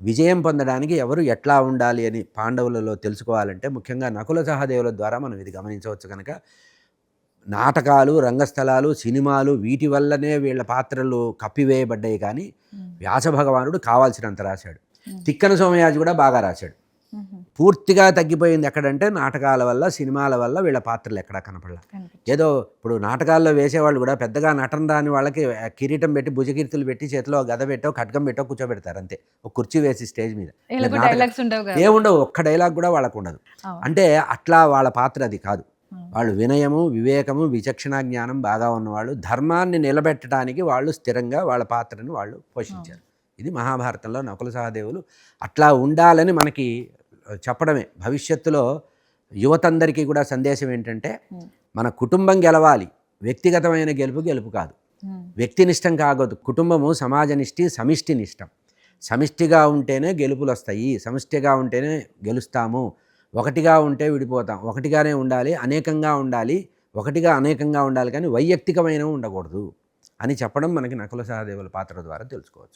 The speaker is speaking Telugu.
విజయం పొందడానికి ఎవరు ఎట్లా ఉండాలి అని పాండవులలో తెలుసుకోవాలంటే ముఖ్యంగా నకుల సహదేవుల ద్వారా మనం ఇది గమనించవచ్చు కనుక నాటకాలు, రంగస్థలాలు, సినిమాలు వీటి వల్లనే వీళ్ళ పాత్రలు కప్పివేయబడ్డాయి. కానీ వ్యాస భగవానుడు కావాల్సినంత రాశాడు. తిక్కన సోమయాజి కూడా బాగా రాశాడు. పూర్తిగా తగ్గిపోయింది ఎక్కడంటే నాటకాల వల్ల, సినిమాల వల్ల వీళ్ళ పాత్రలు ఎక్కడా కనపడలా. ఏదో ఇప్పుడు నాటకాల్లో వేసేవాళ్ళు కూడా పెద్దగా నటన రాని వాళ్ళకి కిరీటం పెట్టి, భుజకీర్తులు పెట్టి, చేతిలో గద పెట్టో ఖడ్గం పెట్టో కూర్చోబెడతారు అంతే, ఒక కుర్చీ వేసి స్టేజ్ మీద. ఏముండవు, ఒక్క డైలాగ్ కూడా వాళ్ళకు ఉండదు. అంటే అట్లా వాళ్ళ పాత్ర అది కాదు. వాళ్ళు వినయము, వివేకము, విచక్షణ జ్ఞానం బాగా ఉన్నవాళ్ళు, ధర్మాన్ని నిలబెట్టడానికి వాళ్ళు స్థిరంగా వాళ్ళ పాత్రను వాళ్ళు పోషించారు. ఇది మహాభారతంలో నకుల సహదేవులు అట్లా ఉండాలని మనకి చెప్పడమే. భవిష్యత్తులో యువతందరికీ కూడా సందేశం ఏంటంటే మన కుటుంబం గెలవాలి, వ్యక్తిగతమైన గెలుపు కాదు, వ్యక్తినిష్టం కాకూడదు. కుటుంబము సమాజనిష్టి, సమిష్టినిష్టం. సమిష్టిగా ఉంటేనే గెలుపులు వస్తాయి, సమిష్టిగా ఉంటేనే గెలుస్తాము. ఒకటిగా ఉంటే విడిపోతాం. ఒకటిగానే ఉండాలి, అనేకంగా ఉండాలి, ఒకటిగా అనేకంగా ఉండాలి, కానీ వైయక్తికమైనవి ఉండకూడదు అని చెప్పడం మనకి నకుల సహదేవుల పాత్ర ద్వారా తెలుసుకోవచ్చు.